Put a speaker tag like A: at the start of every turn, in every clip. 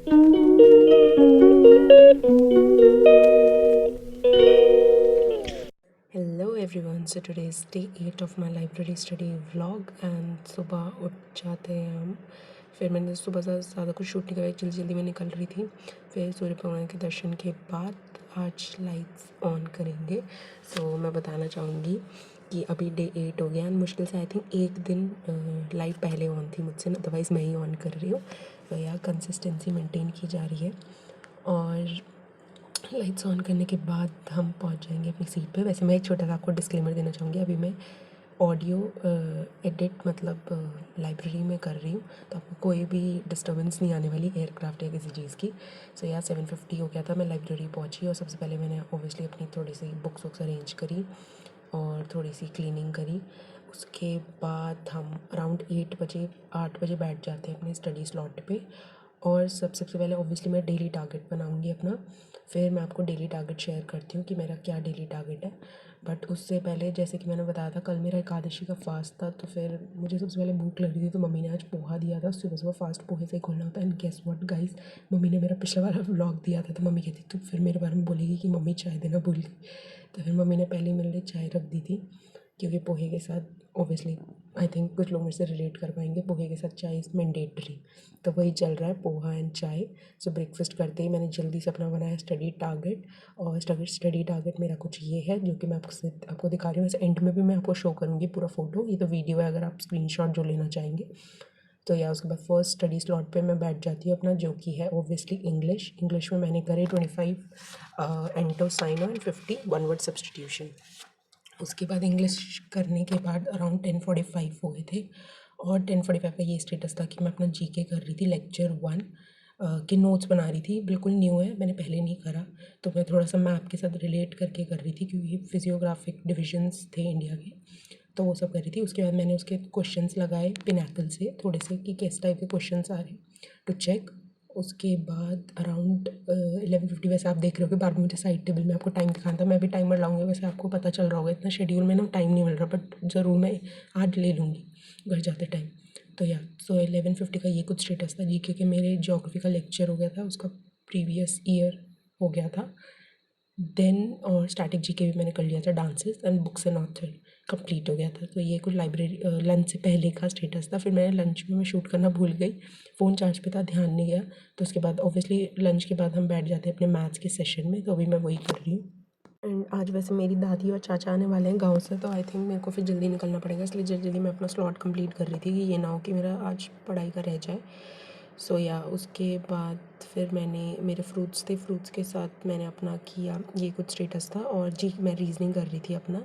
A: Hello everyone, so today is day 8 of my library study vlog and सुबह उठ जाते हैं हम। फिर मैंने सुबह से ज़्यादा कुछ शूट नहीं करा, जल्दी जल्दी में निकल रही थी। फिर सूर्य भगवान के दर्शन के बाद आज लाइट्स ऑन करेंगे। सो मैं बताना चाहूँगी कि अभी डे 8 हो गया एंड मुश्किल से आई थिंक एक दिन लाइट पहले ऑन थी मुझसे, अदरवाइज़ मैं ही ऑन कर रही हूँ। तो यार कंसिस्टेंसी मेंटेन की जा रही है और लाइट्स ऑन करने के बाद हम पहुंच जाएंगे अपनी सीट पे। वैसे मैं एक छोटा सा आपको डिस्क्लेमर देना चाहूँगी, अभी मैं ऑडियो एडिट मतलब लाइब्रेरी में कर रही हूँ, तो आपको कोई भी डिस्टर्बेंस नहीं आने वाली एयरक्राफ्ट या किसी चीज़ की। सो यार 7:50 हो गया था, मैं लाइब्रेरी पहुँची और सबसे पहले मैंने ओबियसली अपनी थोड़ी सी बुक्स वुक्स अरेंज करी और थोड़ी सी क्लीनिंग करी। उसके बाद हम अराउंड 8 बजे बैठ जाते हैं अपने स्टडी स्लॉट पे। और सबसे पहले ऑब्वियसली मैं डेली टारगेट बनाऊंगी अपना, फिर मैं आपको डेली टारगेट शेयर करती हूँ कि मेरा क्या डेली टारगेट है। बट उससे पहले जैसे कि मैंने बताया था, कल मेरा एकादशी का फास्ट था, तो फिर मुझे सबसे पहले भूख लग रही थी, तो मम्मी ने आज पोहा दिया था। सुबह सुबह फास्ट पोहे से ही खोलना होता है। And guess what guys, mummy ने मेरा पिछला वाला व्लॉग दिया था, तो मम्मी कहती तू फिर मेरे बारे में बोलेगी कि मम्मी चाय देना भूल गई। तो फिर मम्मी ने पहले ही मेरे लिए चाय रख दी थी, क्योंकि पोहे के साथ ऑब्वियसली आई थिंक कुछ लोग मेरे से रिलेट कर पाएंगे, पोहे के साथ चाय इज़ मैंडेटरी। तो वही चल रहा है, पोहा एंड चाय। सो ब्रेकफास्ट करते ही मैंने जल्दी से अपना बनाया स्टडी टारगेट। और स्टडी टारगेट मेरा कुछ ये है जो कि मैं आपको दिखा रही हूँ। वैसे एंड में भी मैं आपको शो करूँगी पूरा फोटो, ये तो वीडियो है अगर आप स्क्रीनशॉट जो लेना चाहेंगे। तो या उसके बाद फर्स्ट स्टडी स्लॉट पे मैं बैठ जाती हूँ अपना, जो कि है ओब्वियसली इंग्लिश में मैंने करे 25 antonym synonym and 50 one word substitution. उसके बाद इंग्लिश करने के बाद अराउंड 10:45 हो गए थे और 10:45 का ये स्टेटस था कि मैं अपना जीके कर रही थी लेक्चर 1 के नोट्स बना रही थी। बिल्कुल न्यू है, मैंने पहले नहीं करा, तो मैं थोड़ा सा मैप के साथ रिलेट करके कर रही थी, क्योंकि फिजियोग्राफिक डिविजन्स थे इंडिया के, तो वो सब कर रही थी। उसके बाद मैंने उसके क्वेश्चंस लगाए पिनाकल से थोड़े से कि किस टाइप के क्वेश्चंस आ रहे हैं टू चेक। उसके बाद अराउंड 11:50, वैसे आप देख रहे हो कि 12 मुझे साइड टेबल में आपको टाइम दिखाना था, मैं भी टाइमर लाऊंगी। वैसे आपको पता चल रहा होगा इतना शेड्यूल में ना टाइम नहीं मिल रहा, बट ज़रूर मैं आज ले लूँगी घर जाते टाइम। तो या सो 11:50 का ये कुछ स्टेटस था। जीके के मेरे ज्योग्राफी का लेक्चर हो गया था, उसका प्रीवियस ईयर हो गया था। देन और स्टैटिक जीके भी मैंने कर लिया था, dances and books and author complete हो गया था। तो ये कुछ लाइब्रेरी लंच से पहले का स्टेटस था। फिर मैंने लंच में मैं शूट करना भूल गई, फ़ोन चार्ज पे था, ध्यान नहीं गया। तो उसके बाद ऑब्वियसली लंच के बाद हम बैठ जाते हैं अपने मैथ्स के सेशन में, तो अभी मैं वही कर रही हूँ। एंड आज वैसे मेरी दादी और चाचा आने वाले हैं गांव से, तो आई थिंक मेरे को फिर जल्दी निकलना पड़ेगा, इसलिए जल्दी जल्दी मैं अपना स्लॉट कंप्लीट कर रही थी कि ये ना हो कि मेरा आज पढ़ाई का रह जाए। सो या उसके बाद फिर मैंने मेरे फ्रूट्स थे, फ्रूट्स के साथ मैंने अपना किया ये कुछ स्टेटस था। और जी मैं रीजनिंग कर रही थी अपना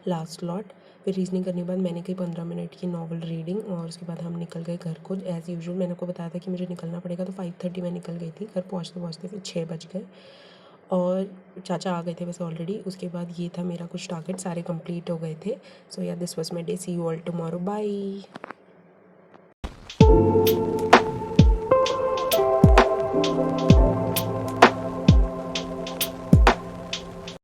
A: लास्ट स्लॉट। फिर रीजनिंग करने के बाद मैंने कही 15 मिनट की नॉवल रीडिंग, और उसके बाद हम निकल गए घर को एज़ यूजुअल। मैंने को बताया था कि मुझे निकलना पड़ेगा, तो 5:30 में निकल गई थी। घर पहुँचते पहुँचते फिर 6 बज गए और चाचा आ गए थे वैसे ऑलरेडी। उसके बाद ये था मेरा कुछ टारगेट सारे कंप्लीट हो गए थे। So yeah this was my day, see you all tomorrow, bye.